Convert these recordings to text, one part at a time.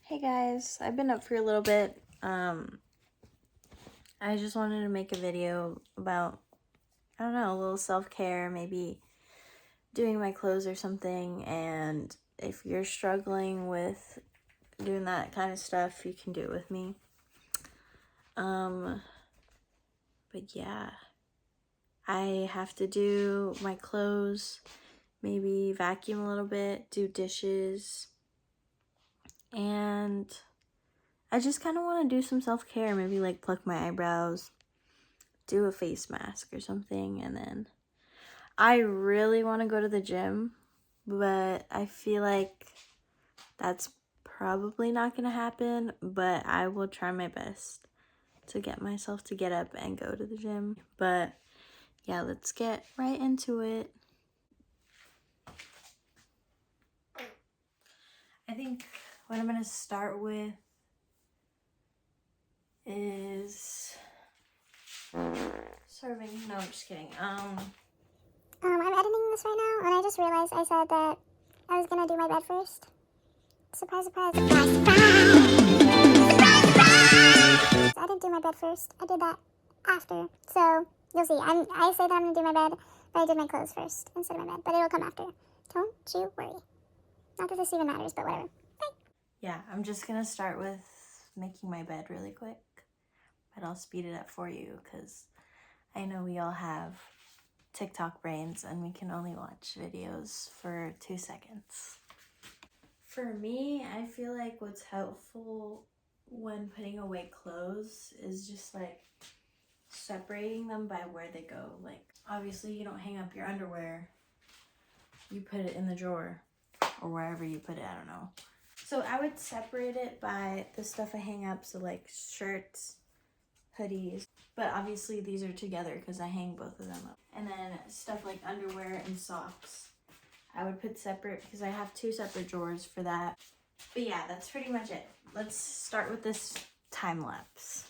Hey guys, I've been up for a little bit. I just wanted to make a video about, I don't know, a little self-care, maybe doing my clothes or something. And if you're struggling with doing that kind of stuff, you can do it with me. But yeah, I have to do my clothes, maybe vacuum a little bit, do dishes, and I just kind of want to do some self-care, maybe like pluck my eyebrows, do a face mask or something. And then I really want to go to the gym, but I feel like that's probably not going to happen, but I will try my best to get myself to get up and go to the gym. But yeah, let's get right into it. I think what I'm going to start with is serving. No, I'm just kidding. I'm editing this right now, and I just realized I said that I was gonna do my bed first. Surprise, surprise. Surprise, surprise! Surprise, surprise! I didn't do my bed first. I did that after. So, you'll see. I say that I'm gonna do my bed, but I did my clothes first instead of my bed. But it'll come after. Don't you worry. Not that this even matters, but whatever. Bye. Yeah, I'm just gonna start with making my bed really quick, but I'll speed it up for you because I know we all have TikTok brains and we can only watch videos for 2 seconds. For me, I feel like what's helpful when putting away clothes is just like separating them by where they go. Like, obviously you don't hang up your underwear, you put it in the drawer or wherever you put it, I don't know. So I would separate it by the stuff I hang up, so like shirts, hoodies, but obviously these are together because I hang both of them up. And then stuff like underwear and socks, I would put separate because I have 2 separate drawers for that. But yeah, that's pretty much it. Let's start with this time lapse.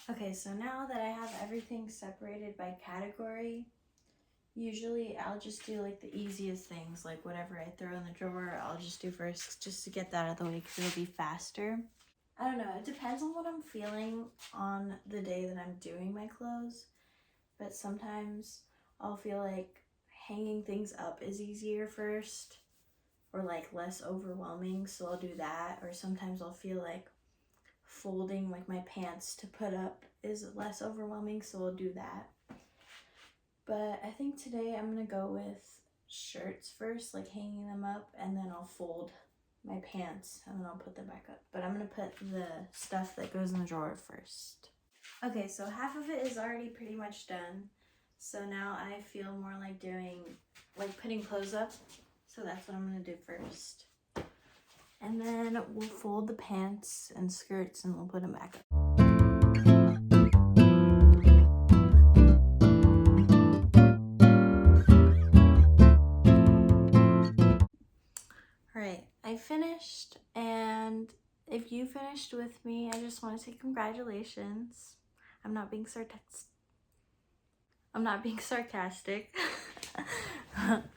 Okay, so now that I have everything separated by category, usually I'll just do like the easiest things, like whatever I throw in the drawer, I'll just do first just to get that out of the way because it'll be faster. I don't know, it depends on what I'm feeling on the day that I'm doing my clothes, but sometimes I'll feel like hanging things up is easier first or like less overwhelming, so I'll do that. Or sometimes I'll feel like folding like my pants to put up is less overwhelming, so I'll do that. But I think today I'm gonna go with shirts first, like hanging them up, and then I'll fold my pants and then I'll put them back up. But I'm gonna put the stuff that goes in the drawer first. Okay, so half of it is already pretty much done. So now I feel more like putting clothes up. So that's what I'm gonna do first. And then we'll fold the pants and skirts and we'll put them back up. Alright, I finished, and if you finished with me, I just want to say congratulations. I'm not being sarcastic.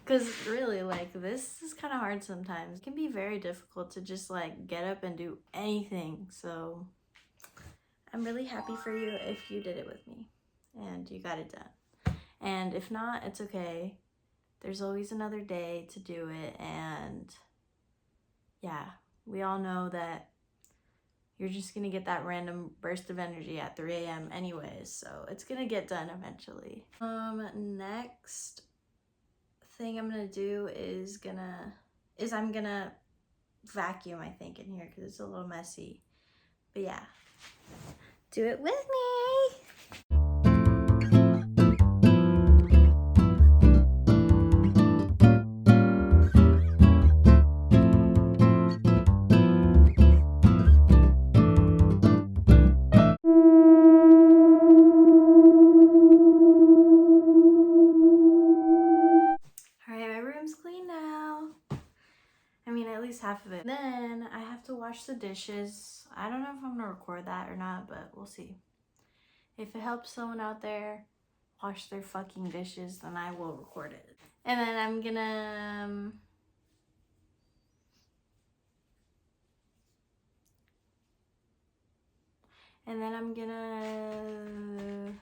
Because really, like, this is kind of hard sometimes. It can be very difficult to just like get up and do anything. So I'm really happy for you if you did it with me and you got it done. And if not, it's okay. There's always another day to do it. And yeah, we all know that you're just gonna get that random burst of energy at 3 a.m. anyways, so it's gonna get done eventually. Next thing I'm gonna do is I'm gonna vacuum, I think, in here because it's a little messy. But yeah, do it with me. Alright, my room's clean now. I mean, at least half of it. Then I have to wash wash the dishes. I don't know if I'm gonna record that or not, but we'll see. If it helps someone out there wash their fucking dishes, then I will record it. And then I'm gonna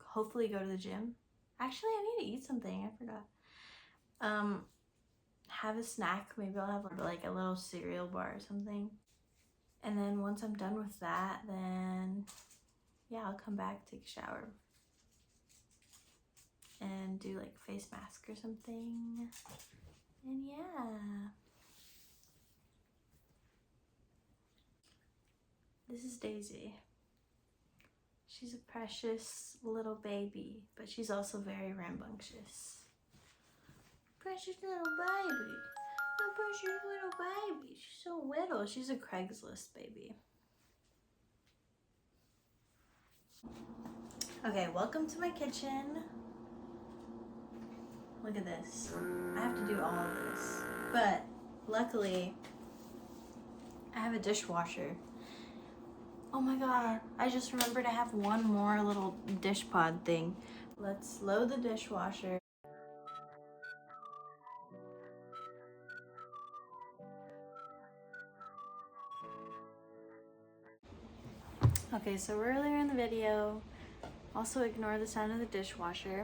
hopefully go to the gym. Actually, I need to eat something. I forgot. Have a snack. Maybe I'll have like a little cereal bar or something. And then once I'm done with that, then yeah, I'll come back, take a shower, and do like a face mask or something. And yeah. This is Daisy. She's a precious little baby, but she's also very rambunctious. Precious little baby. My precious little baby. She's so little. She's a Craigslist baby. Okay, welcome to my kitchen. Look at this. I have to do all of this. But luckily, I have a dishwasher. Oh my god, I just remembered I have one more little dish pod thing. Let's load the dishwasher. Okay, so earlier in the video, also ignore the sound of the dishwasher.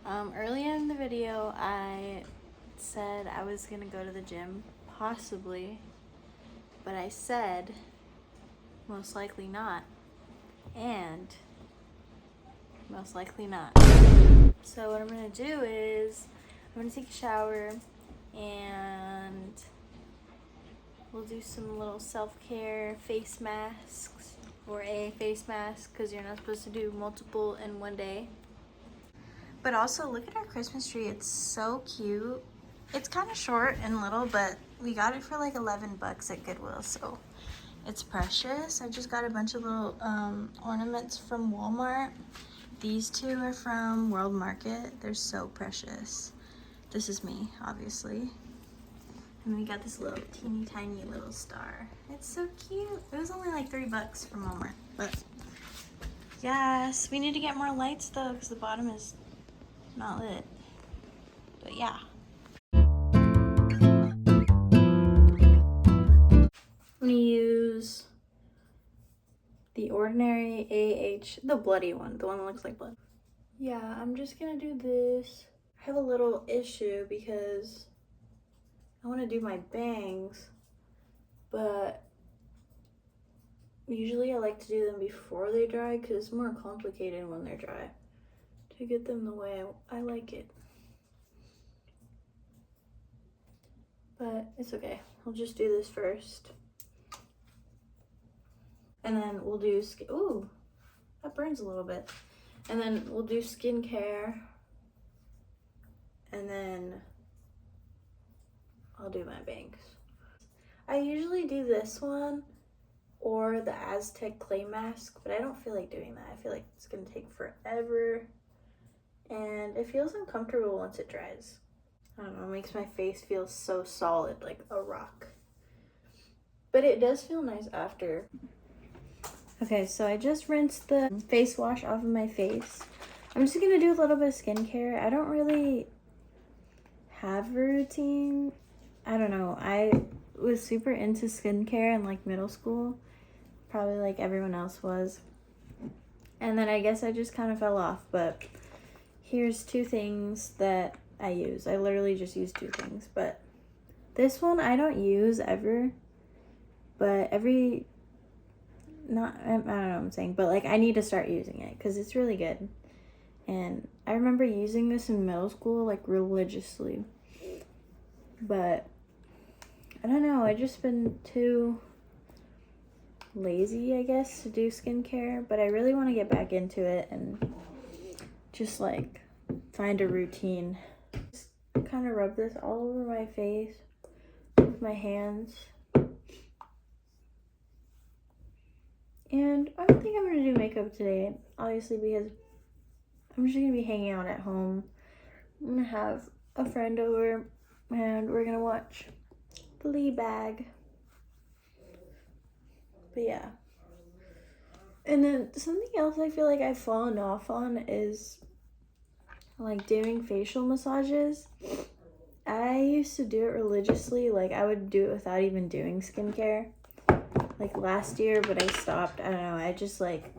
Earlier in the video, I said I was gonna go to the gym, possibly, but I said most likely not, and most likely not. So what I'm gonna do is I'm gonna take a shower and we'll do some little self-care face masks, or a face mask, because you're not supposed to do multiple in one day. But also look at our Christmas tree. It's so cute. It's kind of short and little, but we got it for like 11 bucks at Goodwill, so it's precious. I just got a bunch of little ornaments from Walmart. These two are from World Market. They're so precious. This is me, obviously. And we got this little teeny tiny little star. It's so cute. It was only like 3 bucks from Walmart, but yes, we need to get more lights though, because the bottom is not lit. But yeah. I'm gonna use the ordinary AH, the bloody one, the one that looks like blood. Yeah, I'm just gonna do this. I have a little issue because I want to do my bangs, but usually I like to do them before they dry because it's more complicated when they're dry to get them the way I like it. But it's okay. I'll just do this first. And then we'll do skin. Ooh, that burns a little bit. And then we'll do skincare. And then I'll do my bangs. I usually do this one or the Aztec clay mask, but I don't feel like doing that. I feel like it's gonna take forever. And it feels uncomfortable once it dries. I don't know, it makes my face feel so solid, like a rock. But it does feel nice after. Okay, so I just rinsed the face wash off of my face. I'm just gonna do a little bit of skincare. I don't really have a routine. I don't know. I was super into skincare in like middle school. Probably like everyone else was. And then I guess I just kind of fell off, but here's 2 things that I use. I literally just use 2 things, but this one I don't use ever, but I don't know what I'm saying, but like I need to start using it because it's really good. And I remember using this in middle school like religiously, but I don't know, I just been too lazy, I guess, to do skincare, but I really want to get back into it and just like find a routine. Just kind of rub this all over my face with my hands. And I don't think I'm going to do makeup today, obviously, because I'm just going to be hanging out at home. I'm going to have a friend over and we're going to watch Fleabag. But yeah. And then something else I feel like I've fallen off on is like doing facial massages. I used to do it religiously. Like I would do it without even doing skincare. Like last year, but I stopped. I don't know. I just like,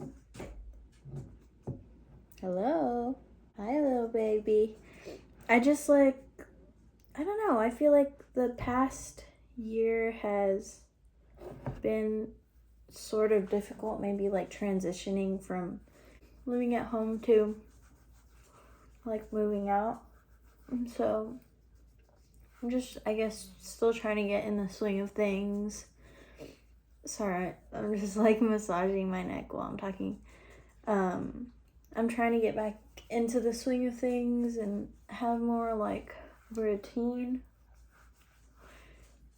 hello. Hi, little baby. I just like, I don't know. I feel like the past year has been sort of difficult, maybe like transitioning from living at home to like moving out. And so I'm just, I guess, still trying to get in the swing of things. Sorry, I'm just like massaging my neck while I'm talking. I'm trying to get back into the swing of things and have more like routine.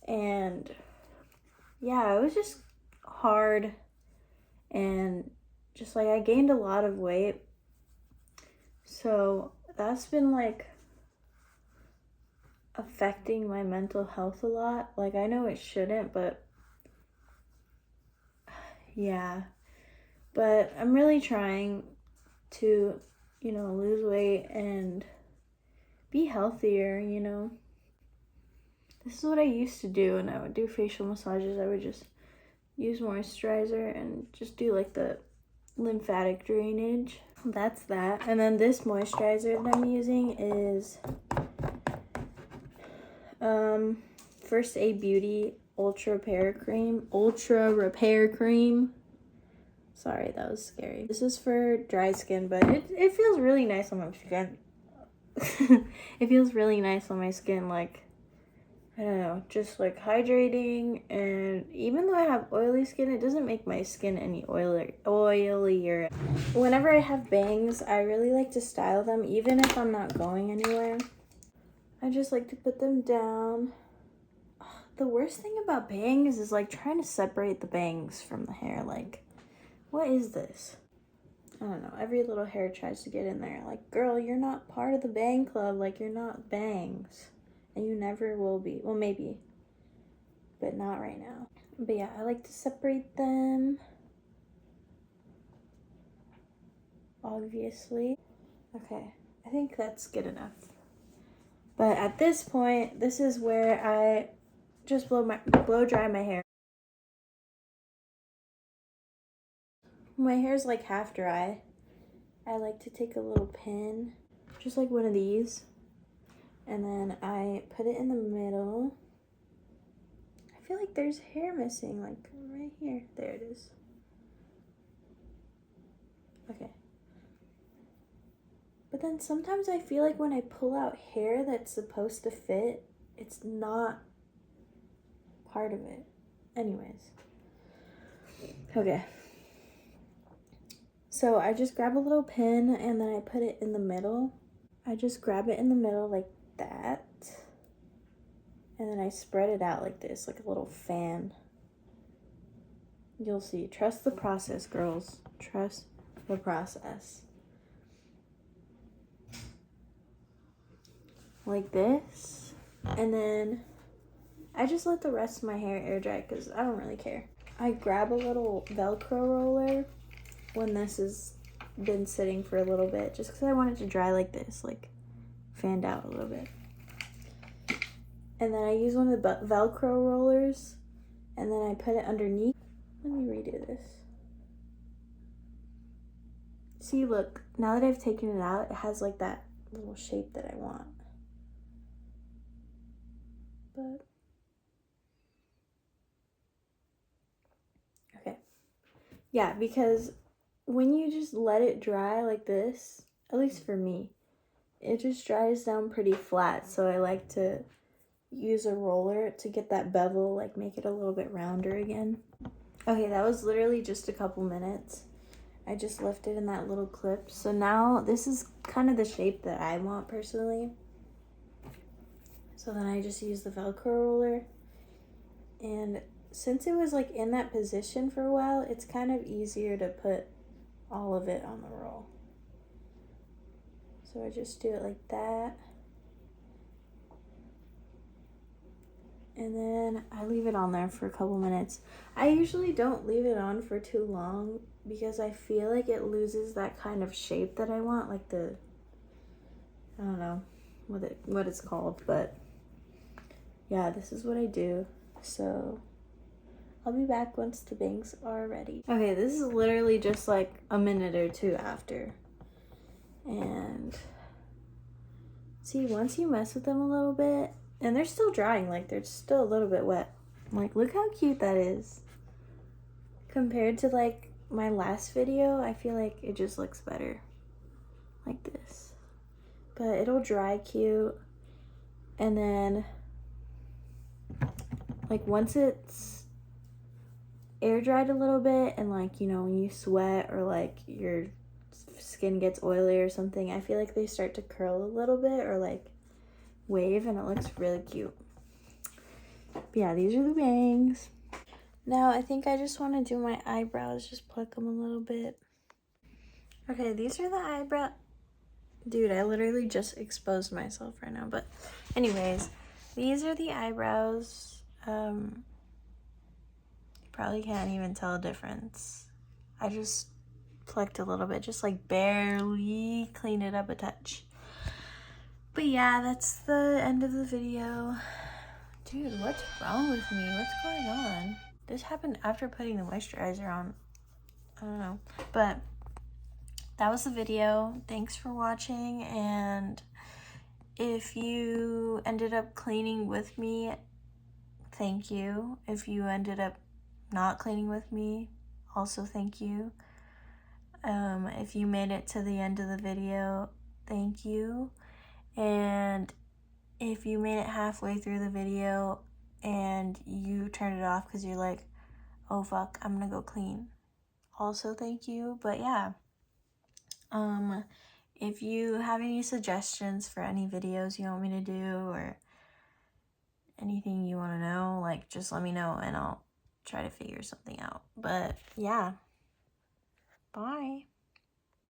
And yeah, it was just hard, and just like I gained a lot of weight, so that's been like affecting my mental health a lot. Like I know it shouldn't, but yeah, but I'm really trying to, you know, lose weight and be healthier, you know. This is what I used to do when I would do facial massages. I would just use moisturizer and just do like the lymphatic drainage. That's that. And then this moisturizer that I'm using is First Aid Beauty Ultra Repair Cream. Sorry, that was scary. This is for dry skin, but it feels really nice on my skin. It feels really nice on my skin, like, I don't know, just like hydrating. And even though I have oily skin, it doesn't make my skin any oilier. Whenever I have bangs, I really like to style them, even if I'm not going anywhere. I just like to put them down. The worst thing about bangs is like trying to separate the bangs from the hair. Like, what is this? I don't know. Every little hair tries to get in there. Like, girl, you're not part of the bang club. Like, you're not bangs. And you never will be. Well, maybe. But not right now. But yeah, I like to separate them. Obviously. Okay. I think that's good enough. But at this point, this is where I just blow dry my hair. My hair's like half dry. I like to take a little pin, just like one of these, and then I put it in the middle. I feel like there's hair missing, like right here. There it is. Okay. But then sometimes I feel like when I pull out hair that's supposed to fit, it's not part of it. Anyways. Okay. So I just grab a little pin and then I put it in the middle. I just grab it in the middle like that. And then I spread it out like this, like a little fan. You'll see. Trust the process, girls. Trust the process. Like this. And then I just let the rest of my hair air dry because I don't really care. I grab a little Velcro roller when this has been sitting for a little bit, just because I want it to dry like this, like fanned out a little bit. And then I use one of the Velcro rollers, and then I put it underneath. Let me redo this. See, look, now that I've taken it out, it has like that little shape that I want. But, okay. Yeah, because when you just let it dry like this, at least for me, it just dries down pretty flat. So I like to use a roller to get that bevel, like make it a little bit rounder again. Okay, that was literally just a couple minutes. I just left it in that little clip. So now this is kind of the shape that I want personally. So then I just use the Velcro roller. And since it was like in that position for a while, it's kind of easier to put all of it on the roll. So I just do it like that. And then I leave it on there for a couple minutes. I usually don't leave it on for too long because I feel like it loses that kind of shape that I want, like the, I don't know what it's called, but yeah, this is what I do. So I'll be back once the bangs are ready. Okay, this is literally just like a minute or two after. And see, once you mess with them a little bit, and they're still drying, like they're still a little bit wet. Like, look how cute that is. Compared to like my last video, I feel like it just looks better like this. But it'll dry cute. And then like once it's air dried a little bit and like, you know, when you sweat or like your skin gets oily or something, I feel like they start to curl a little bit or like wave, and it looks really cute. But yeah, these are the bangs. Now I think I just want to do my eyebrows, just pluck them a little bit. Okay, these are the eyebrow. Dude, I literally just exposed myself right now. But anyways, these are the eyebrows. You probably can't even tell a difference. I just plucked a little bit, just like barely cleaned it up a touch. But yeah, that's the end of the video. Dude, what's wrong with me? What's going on? This happened after putting the moisturizer on. I don't know. But that was the video. Thanks for watching. And if you ended up cleaning with me, thank you. If you ended up not cleaning with me, also thank you. If you made it to the end of the video, thank you. And if you made it halfway through the video and you turned it off because you're like, oh fuck, I'm gonna go clean, also thank you. But yeah, if you have any suggestions for any videos you want me to do or anything you want to know, like just let me know and I'll try to figure something out. But yeah, bye.